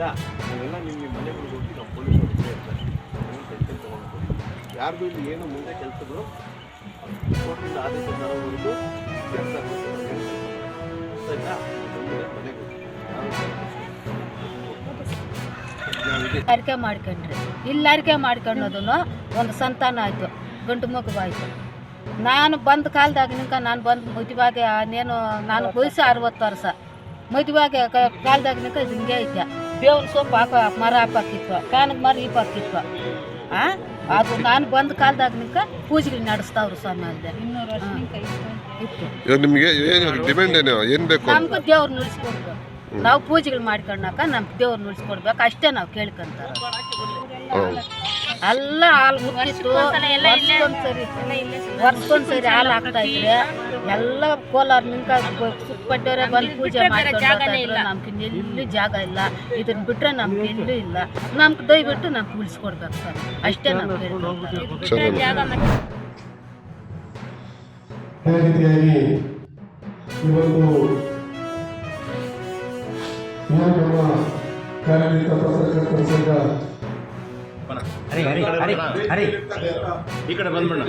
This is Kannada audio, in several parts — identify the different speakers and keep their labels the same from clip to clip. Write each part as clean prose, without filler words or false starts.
Speaker 1: ನಾವೆಲ್ಲ ನಿಮ್ಮ ಮನೆಗಳಿಗೆ ಹೋಗಿ ನಾವು ಪೊಲೀಸರು ಇರ್ತಾರೆ, ಟೆನ್ಷನ್ ತೊಗೊಂಡು ಯಾರ್ದು ಇಲ್ಲಿ ಏನು ಮುಂದೆ ಕೆಲಸಗಳು ಕೋರ್ಟಿಂದ ಆದೇಶ ತರೋವರೆಗೂ ಕೆಲಸ ಮನೆಗೆ
Speaker 2: ಅರಿಕೆ ಮಾಡ್ಕೊಂಡ್ರಿ ಇಲ್ಲಿ ಅರಿಕೆ ಮಾಡ್ಕೊಂಡೋದನ್ನು ಒಂದು ಸಂತಾನ ಆಯಿತು, ಗಂಡು ಮಗುವಾಯಿತು. ನಾನು ಬಂದ ಕಾಲದಾಗಿನಿಂದ ನಾನು ಬಂದು ಮದುವೆಗೆ ನೇನು ನಾನು ವಯಸ್ಸು 60 ವರ್ಷ. ಮದುವೆಗೆ ಕಾಲದಾಗಿನಿಂದ ಇದು ಹಿಂಗೆ ಐತೆ. ಬೇವಿನ ಸೊಪ್ಪು ಮರ ಹಾಕಿತ್ತು, ಕಾನದ ಮರ ಹಾಕಿತ್ತು. ಅದು ನಾನು ಬಂದ ಕಾಲದಾಗಿನಿಂದ ಪೂಜೆಗಳು ನಡೆಸ್ತಾವ್ರು ಸ್ವಾಮಿ ಅಲ್ಲದೆ ಇತ್ತು. ನಮ್ಗೆ ದೇವ್ರು ನುಡಿಸ್ಕೊಡ್ಬೇಕು, ನಾವು ಪೂಜೆಗಳು ಮಾಡ್ಕೊಂಡಾಕ ನಮ್ಗೆ ದೇವ್ರು ನುಡಿಸ್ಕೊಡ್ಬೇಕು, ಅಷ್ಟೇ ನಾವು ಕೇಳ್ಕೊಂತಾರೆ. ಎಲ್ಲ ಹಾಲು ಮುಟ್ಟಿತ್ತು, ವರ್ಷಕ್ಕೊಂದ್ಸರಿ ಹಾಲು ಹಾಕ್ತಾ ಇದ್ರೆ ಎಲ್ಲ ಕೋಲಾರನಿಂದ ಸುತ್ತಪಟ್ಟವರೇ ಬಂದು ಪೂಜೆ ಮಾಡ್ಕೊಂಡು ನಮ್ಗೆ ಇನ್ನೆಲ್ಲೂ ಜಾಗ ಇಲ್ಲ. ಇದನ್ನ ಬಿಟ್ರೆ ನಮ್ಗೆ ಎಲ್ಲೂ ಇಲ್ಲ. ನಮ್ಗೆ ದಯವಿಟ್ಟು ನಮ್ಗೆ ಉಳಿಸ್ಕೊಡ್ಬೇಕು ಸರ್, ಅಷ್ಟೇ ನಾವು
Speaker 1: ಈ ಕಡೆ ಬಂದ್ಬಿಡ.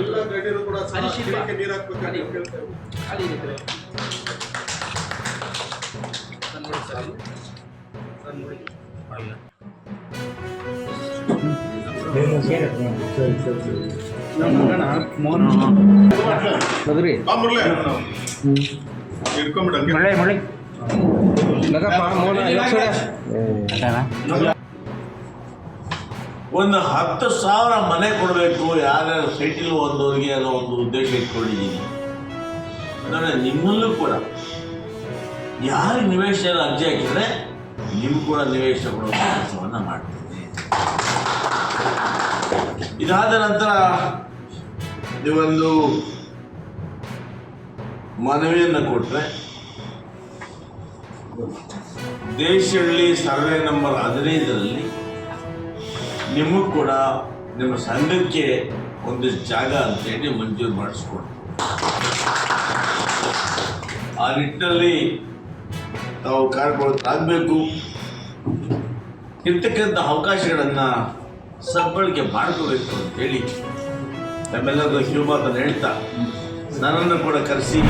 Speaker 3: ಒಂದು 10,000 ಮನೆ ಕೊಡಬೇಕು ಯಾರ್ಯಾರು ಸೈಟಿಲ್ ಒಂದವರಿಗೆ ಅನ್ನೋ ಒಂದು ಉದ್ದೇಶ ಇಟ್ಕೊಂಡಿದ್ದೀನಿ. ಅಂದರೆ ನಿಮ್ಮಲ್ಲೂ ಕೂಡ ಯಾರು ನಿವೇಶನ ಅರ್ಜಿ ಹಾಕಿದರೆ ನಿಮ್ಗೆ ಕೂಡ ನಿವೇಶನ ಕೊಡೋ ಕೆಲಸವನ್ನು ಮಾಡ್ತೀನಿ. ಇದಾದ ನಂತರ ನೀವೊಂದು ಮನವಿಯನ್ನು ಕೊಟ್ಟರೆ ದೇಶಹಳ್ಳಿ ಸರ್ವೆ ನಂಬರ್ 15ರಲ್ಲಿ ನಿಮಗೂ ಕೂಡ ನಿಮ್ಮ ಸಂಘಕ್ಕೆ ಒಂದಿಷ್ಟು ಜಾಗ ಅಂತೇಳಿ ಮಂಜೂರು ಮಾಡಿಸ್ಕೊಡ್ತೀವಿ. ಆ ನಿಟ್ಟಿನಲ್ಲಿ ತಾವು ಕಾರ್ಯಪ್ರವೃತ್ತರಾಗಬೇಕು, ಇರ್ತಕ್ಕಂಥ ಅವಕಾಶಗಳನ್ನು ಸದ್ಬಳಕೆ ಮಾಡ್ಕೋಬೇಕು ಅಂತೇಳಿ ನಮ್ಮೆಲ್ಲರಿಗೂ ಕಿರುಮಾತನ್ನು ಹೇಳ್ತಾ ನನ್ನನ್ನು ಕೂಡ ಕರೆಸಿ